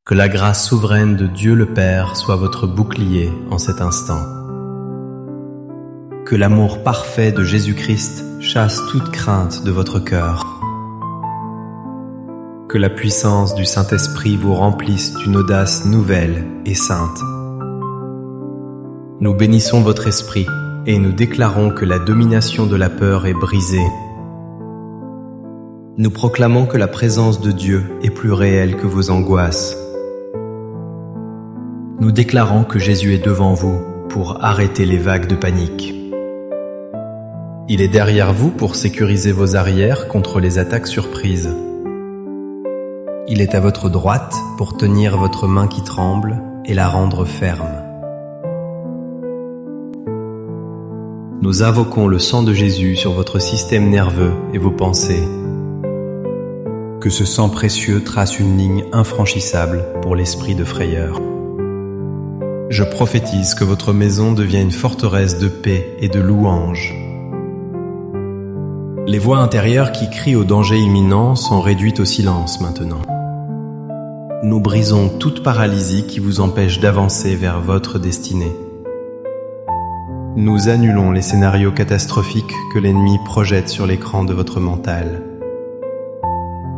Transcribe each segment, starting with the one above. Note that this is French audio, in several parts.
Que la grâce souveraine de Dieu le Père soit votre bouclier en cet instant. Que l'amour parfait de Jésus-Christ chasse toute crainte de votre cœur. Que la puissance du Saint-Esprit vous remplisse d'une audace nouvelle et sainte. Nous bénissons votre esprit et nous déclarons que la domination de la peur est brisée. Nous proclamons que la présence de Dieu est plus réelle que vos angoisses. Nous déclarons que Jésus est devant vous pour arrêter les vagues de panique. Il est derrière vous pour sécuriser vos arrières contre les attaques surprises. Il est à votre droite pour tenir votre main qui tremble et la rendre ferme. Nous invoquons le sang de Jésus sur votre système nerveux et vos pensées. Que ce sang précieux trace une ligne infranchissable pour l'esprit de frayeur. Je prophétise que votre maison devient une forteresse de paix et de louange. Les voix intérieures qui crient au danger imminent sont réduites au silence maintenant. Nous brisons toute paralysie qui vous empêche d'avancer vers votre destinée. Nous annulons les scénarios catastrophiques que l'ennemi projette sur l'écran de votre mental.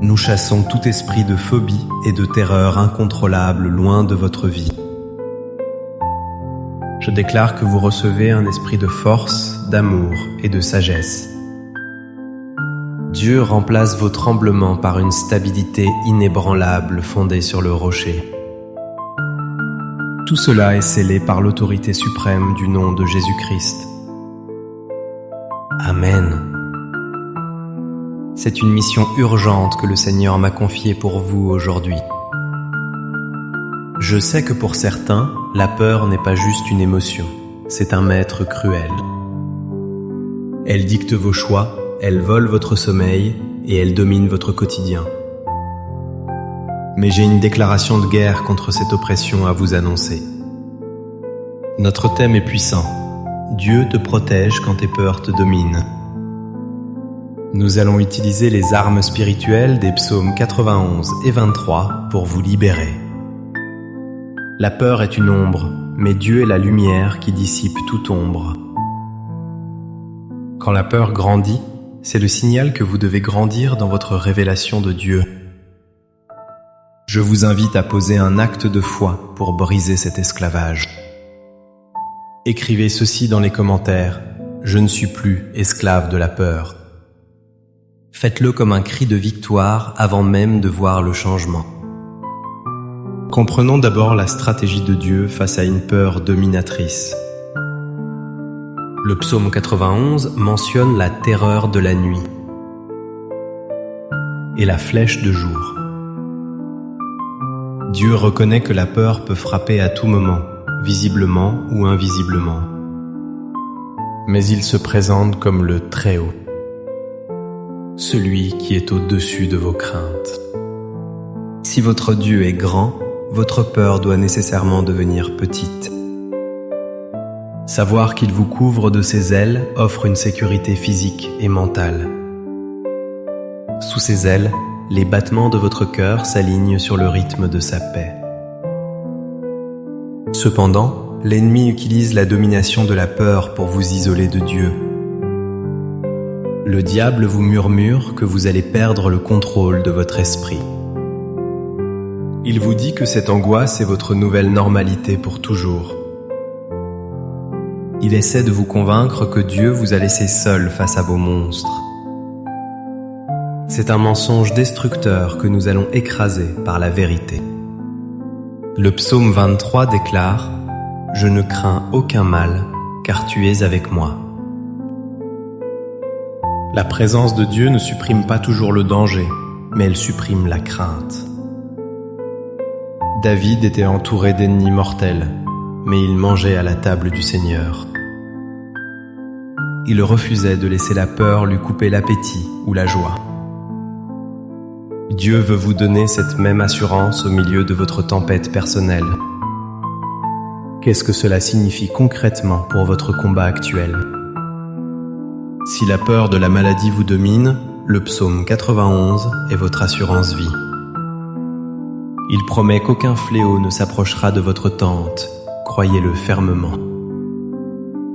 Nous chassons tout esprit de phobie et de terreur incontrôlable loin de votre vie. Je déclare que vous recevez un esprit de force, d'amour et de sagesse. Dieu remplace vos tremblements par une stabilité inébranlable fondée sur le rocher. Tout cela est scellé par l'autorité suprême du nom de Jésus-Christ. Amen. C'est une mission urgente que le Seigneur m'a confiée pour vous aujourd'hui. Je sais que pour certains, la peur n'est pas juste une émotion, c'est un maître cruel. Elle dicte vos choix, elle vole votre sommeil et elle domine votre quotidien. Mais j'ai une déclaration de guerre contre cette oppression à vous annoncer. Notre thème est puissant. Dieu te protège quand tes peurs te dominent. Nous allons utiliser les armes spirituelles des psaumes 91 et 23 pour vous libérer. La peur est une ombre, mais Dieu est la lumière qui dissipe toute ombre. Quand la peur grandit, c'est le signal que vous devez grandir dans votre révélation de Dieu. Je vous invite à poser un acte de foi pour briser cet esclavage. Écrivez ceci dans les commentaires: je ne suis plus esclave de la peur. Faites-le comme un cri de victoire avant même de voir le changement. Comprenons d'abord la stratégie de Dieu face à une peur dominatrice. Le psaume 91 mentionne la terreur de la nuit et la flèche de jour. Dieu reconnaît que la peur peut frapper à tout moment, visiblement ou invisiblement. Mais il se présente comme le Très-Haut, celui qui est au-dessus de vos craintes. Si votre Dieu est grand, votre peur doit nécessairement devenir petite. Savoir qu'il vous couvre de ses ailes offre une sécurité physique et mentale. Sous ses ailes, les battements de votre cœur s'alignent sur le rythme de sa paix. Cependant, l'ennemi utilise la domination de la peur pour vous isoler de Dieu. Le diable vous murmure que vous allez perdre le contrôle de votre esprit. Il vous dit que cette angoisse est votre nouvelle normalité pour toujours. Il essaie de vous convaincre que Dieu vous a laissé seul face à vos monstres. C'est un mensonge destructeur que nous allons écraser par la vérité. Le psaume 23 déclare « Je ne crains aucun mal, car tu es avec moi ». La présence de Dieu ne supprime pas toujours le danger, mais elle supprime la crainte. David était entouré d'ennemis mortels, mais il mangeait à la table du Seigneur. Il refusait de laisser la peur lui couper l'appétit ou la joie. Dieu veut vous donner cette même assurance au milieu de votre tempête personnelle. Qu'est-ce que cela signifie concrètement pour votre combat actuel? Si la peur de la maladie vous domine, le psaume 91 est votre assurance vie. Il promet qu'aucun fléau ne s'approchera de votre tente, croyez-le fermement.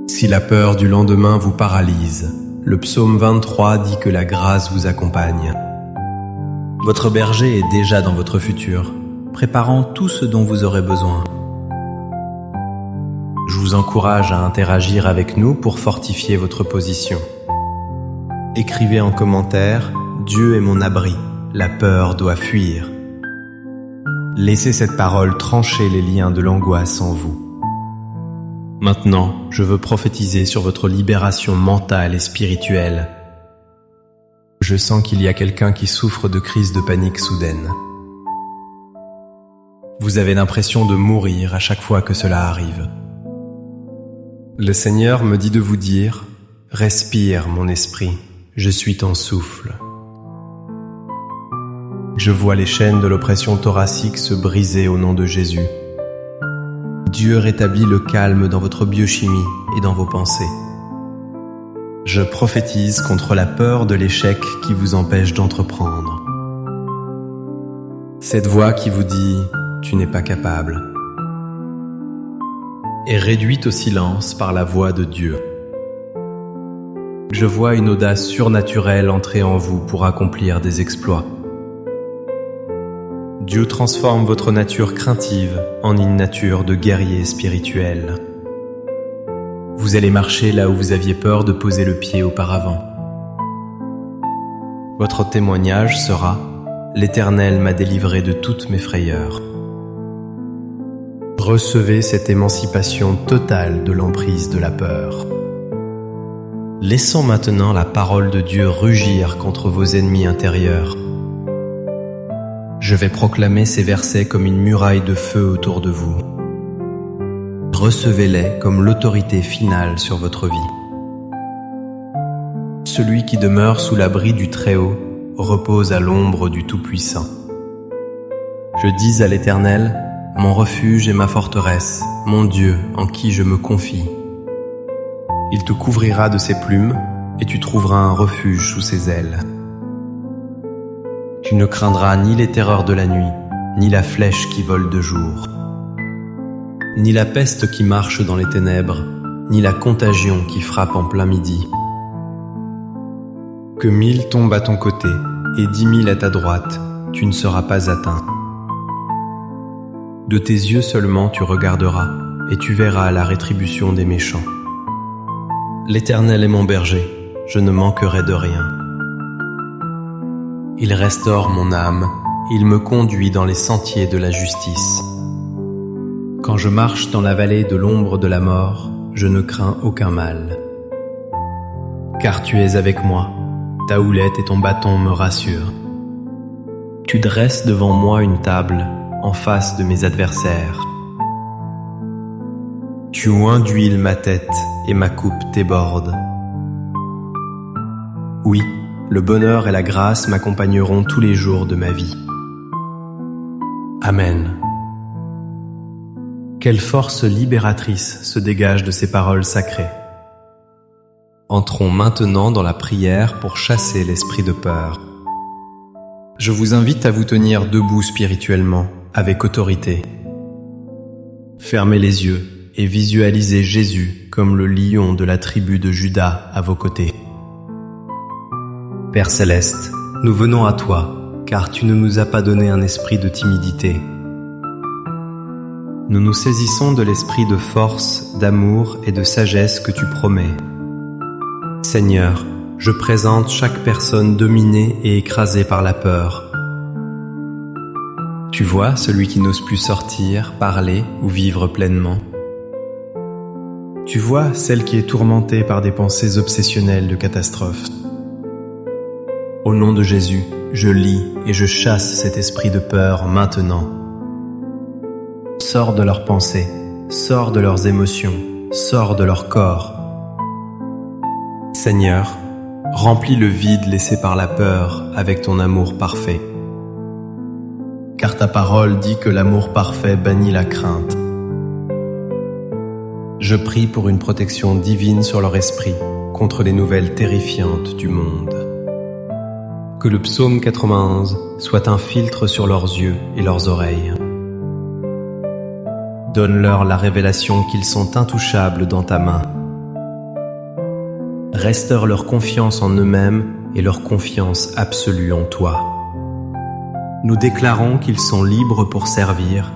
Si la peur du lendemain vous paralyse, le psaume 23 dit que la grâce vous accompagne. Votre berger est déjà dans votre futur, préparant tout ce dont vous aurez besoin. Je vous encourage à interagir avec nous pour fortifier votre position. Écrivez en commentaire « Dieu est mon abri, la peur doit fuir ». Laissez cette parole trancher les liens de l'angoisse en vous. Maintenant, je veux prophétiser sur votre libération mentale et spirituelle. Je sens qu'il y a quelqu'un qui souffre de crises de panique soudaines. Vous avez l'impression de mourir à chaque fois que cela arrive. Le Seigneur me dit de vous dire « Respire, mon esprit, je suis ton souffle ». Je vois les chaînes de l'oppression thoracique se briser au nom de Jésus. Dieu rétablit le calme dans votre biochimie et dans vos pensées. Je prophétise contre la peur de l'échec qui vous empêche d'entreprendre. Cette voix qui vous dit « Tu n'es pas capable » est réduite au silence par la voix de Dieu. Je vois une audace surnaturelle entrer en vous pour accomplir des exploits. Dieu transforme votre nature craintive en une nature de guerrier spirituel. Vous allez marcher là où vous aviez peur de poser le pied auparavant. Votre témoignage sera « L'Éternel m'a délivré de toutes mes frayeurs ». Recevez cette émancipation totale de l'emprise de la peur. Laissons maintenant la parole de Dieu rugir contre vos ennemis intérieurs. Je vais proclamer ces versets comme une muraille de feu autour de vous. Recevez-les comme l'autorité finale sur votre vie. Celui qui demeure sous l'abri du Très-Haut repose à l'ombre du Tout-Puissant. Je dis à l'Éternel, mon refuge et ma forteresse, mon Dieu en qui je me confie. Il te couvrira de ses plumes et tu trouveras un refuge sous ses ailes. Tu ne craindras ni les terreurs de la nuit, ni la flèche qui vole de jour, ni la peste qui marche dans les ténèbres, ni la contagion qui frappe en plein midi. Que 1000 tombent à ton côté et 10 000 à ta droite, tu ne seras pas atteint. De tes yeux seulement tu regarderas, et tu verras la rétribution des méchants. L'Éternel est mon berger, je ne manquerai de rien. Il restaure mon âme, il me conduit dans les sentiers de la justice. Quand je marche dans la vallée de l'ombre de la mort, je ne crains aucun mal. Car tu es avec moi, ta houlette et ton bâton me rassurent. Tu dresses devant moi une table, en face de mes adversaires. Tu oins d'huile ma tête et ma coupe déborde. Oui, le bonheur et la grâce m'accompagneront tous les jours de ma vie. Amen. Quelle force libératrice se dégage de ces paroles sacrées. Entrons maintenant dans la prière pour chasser l'esprit de peur. Je vous invite à vous tenir debout spirituellement, avec autorité. Fermez les yeux et visualisez Jésus comme le lion de la tribu de Juda à vos côtés. Père Céleste, nous venons à toi, car tu ne nous as pas donné un esprit de timidité. Nous nous saisissons de l'esprit de force, d'amour et de sagesse que tu promets. Seigneur, je présente chaque personne dominée et écrasée par la peur. Tu vois celui qui n'ose plus sortir, parler ou vivre pleinement. Tu vois celle qui est tourmentée par des pensées obsessionnelles de catastrophe. Au nom de Jésus, je lis et je chasse cet esprit de peur maintenant. Sors de leurs pensées, sors de leurs émotions, sors de leur corps. Seigneur, remplis le vide laissé par la peur avec ton amour parfait. Car ta parole dit que l'amour parfait bannit la crainte. Je prie pour une protection divine sur leur esprit contre les nouvelles terrifiantes du monde. Que le psaume 91 soit un filtre sur leurs yeux et leurs oreilles. Donne-leur la révélation qu'ils sont intouchables dans ta main. Restaure leur confiance en eux-mêmes et leur confiance absolue en toi. Nous déclarons qu'ils sont libres pour servir